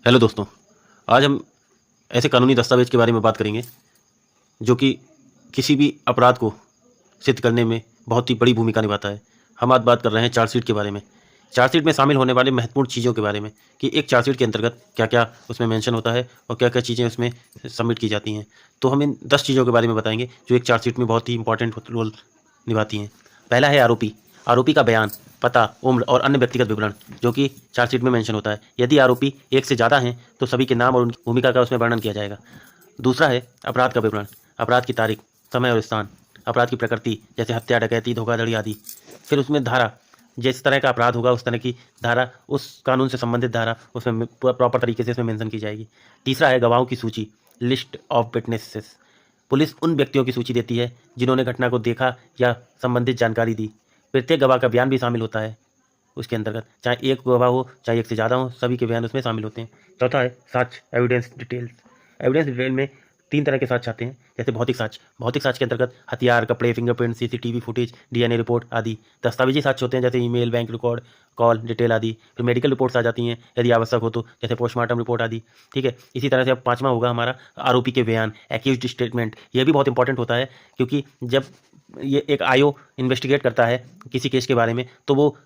Hello दोस्तों, आज हम ऐसे कानूनी दस्तावेज के बारे में बात करेंगे जो कि किसी भी अपराध को सिद्ध करने में बहुत ही बड़ी भूमिका निभाता है। हम आज बात कर रहे हैं चार्जशीट के बारे में। चार्जशीट में शामिल होने वाले महत्वपूर्ण चीज़ों के बारे में कि एक चार्जशीट के अंतर्गत क्या-क्या उसमें मेंशन होता है और क्या-क्या चीज़ें उसमें सबमिट की जाती हैं। तो हम इन 10 चीज़ों के बारे में बताएंगे जो एक चार्जशीट में बहुत ही इंपॉर्टेंट रोल निभाती हैं। पहला है आरोपी। आरोपी का बयान, पता, उम्र और अन्य व्यक्तिगत विवरण जो कि चार्जशीट में मेंशन होता है। यदि आरोपी एक से ज़्यादा हैं तो सभी के नाम और उनकी भूमिका का उसमें वर्णन किया जाएगा। दूसरा है अपराध का विवरण। अपराध की तारीख, समय और स्थान, अपराध की प्रकृति जैसे हत्या, डकैती, धोखाधड़ी आदि। फिर उसमें धारा, जिस तरह का अपराध होगा उस तरह की धारा, उस कानून से संबंधित धारा उसमें प्रॉपर तरीके से उसमें मेंशन की जाएगी। तीसरा है गवाहों की सूची, लिस्ट ऑफ विटनेसेस। पुलिस उन व्यक्तियों की सूची देती है जिन्होंने घटना को देखा या संबंधित जानकारी दी। प्रत्येक गवाह का बयान भी शामिल होता है उसके अंतर्गत, चाहे एक गवाह हो चाहे एक से ज़्यादा हो, सभी के बयान उसमें शामिल होते हैं। चौथा है साक्ष्य, एविडेंस डिटेल्स। एविडेंस डिटेल में 3 तरह के साक्ष्य आते हैं, जैसे भौतिक साक्ष्य। भौतिक साक्ष्य के अंतर्गत हथियार, कपड़े, fingerprint, CCTV footage, DNA report आदि। दस्तावेजी साक्ष्य होते हैं जैसे email, bank record, call detail आदि। फिर मेडिकल रिपोर्ट्स आ जाती हैं यदि आवश्यक हो तो, जैसे पोस्टमार्टम रिपोर्ट आदि। ठीक है, इसी तरह से अब 5वां होगा हमारा आरोपी के बयान, एक्यूज्ड स्टेटमेंट। यह भी बहुत इंपॉर्टेंट होता है क्योंकि जब ये एक आईओ इन्वेस्टिगेट करता है किसी केस के बारे में तो वो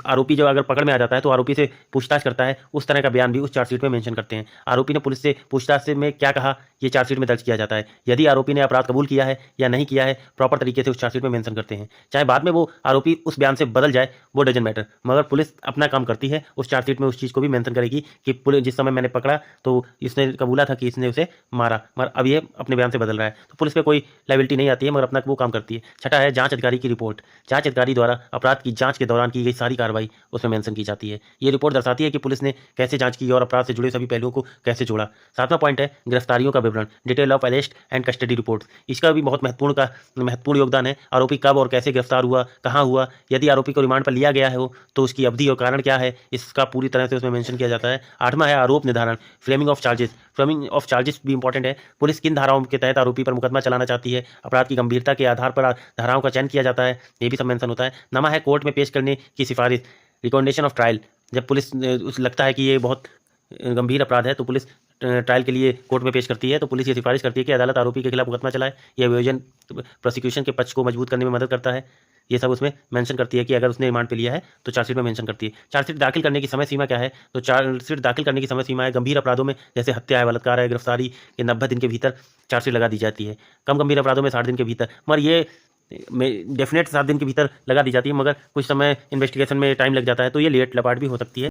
आरोपी जब अगर पकड़ में आ जाता है तो आरोपी से पूछताछ करता है, उस तरह का बयान भी उस चार्जशीट में मेंशन करते हैं। आरोपी ने पुलिस से पूछताछ से में क्या कहा, ये चार्जशीट में दर्ज किया जाता है। यदि आरोपी ने अपराध कबूल किया है या नहीं किया है, प्रॉपर तरीके से उस चार्जशीट में मेंशन करते हैं। चाहे बाद में वो आरोपी उस बयान से बदल जाए, वो डजंट मैटर, मगर पुलिस अपना काम करती है, उस चार्जशीट में उस चीज़ को भी मेंशन करेगी कि पुलिस जिस समय मैंने पकड़ा तो इसने कबूला था कि इसने उसे मारा, मगर अब ये अपने बयान से बदल रहा है, तो पुलिस पे कोई लायबिलिटी नहीं आती है, मगर अपना वो काम करती है। छठा है जांच अधिकारी की रिपोर्ट। जांच अधिकारी द्वारा अपराध की जांच के दौरान की गई सारी कार्रवाई उसमें मेंशन की जाती है। ये रिपोर्ट दर्शाती है कि पुलिस ने कैसे जांच की और अपराध से जुड़े सभी पहलुओं को कैसे जोड़ा। 7वां पॉइंट है गिरफ्तारियों का विवरण, detail of arrest and custody report. इसका भी बहुत महत्वपूर्ण योगदान है। आरोपी कब और कैसे गिरफ्तार हुआ, कहाँ हुआ, यदि आरोपी को रिमांड पर लिया गया है तो उसकी अवधि और कारण क्या है, इसका पूरी तरह से उसमें मेंशन किया जाता है। 8वां है आरोप निर्धारण, framing of charges. Framing of charges भी इंपॉर्टेंट है। पुलिस किन धाराओं के तहत आरोपी पर मुकदमा चलाना चाहती है, अपराध की गंभीरता के आधार पर धाराओं का चयन किया जाता है, ये भी सब मेंशन होता है। 9वां है कोर्ट में पेश करने की सिफारिश, रिकमेंडेशन ऑफ ट्रायल। जब पुलिस उस लगता है कि ये बहुत गंभीर अपराध है तो पुलिस ट्रायल के लिए कोर्ट में पेश करती है, तो पुलिस ये सिफारिश करती है कि अदालत आरोपी के खिलाफ मुकदमा चलाए। यह आयोजन प्रोसिक्यूशन के पक्ष को मजबूत करने में मदद करता है। ये सब उसमें मेंशन करती है कि अगर उसने रिमांड पे लिया है तो चार्जशीट में मेंशन करती है। चार्जशीट दाखिल करने की समय सीमा क्या है, तो चार्जशीट दाखिल करने की समय सीमा है गंभीर अपराधों में जैसे हत्या है, बलात्कार है, गिरफ्तारी के 90 दिन के भीतर चार्जशीट लगा दी जाती है। कम गंभीर अपराधों में 60 दिन के भीतर, मगर ये डेफिनेट 7 दिन के भीतर लगा दी जाती है, मगर कुछ समय इन्वेस्टिगेशन में टाइम लग जाता है तो ये लेट लपाट भी हो सकती है।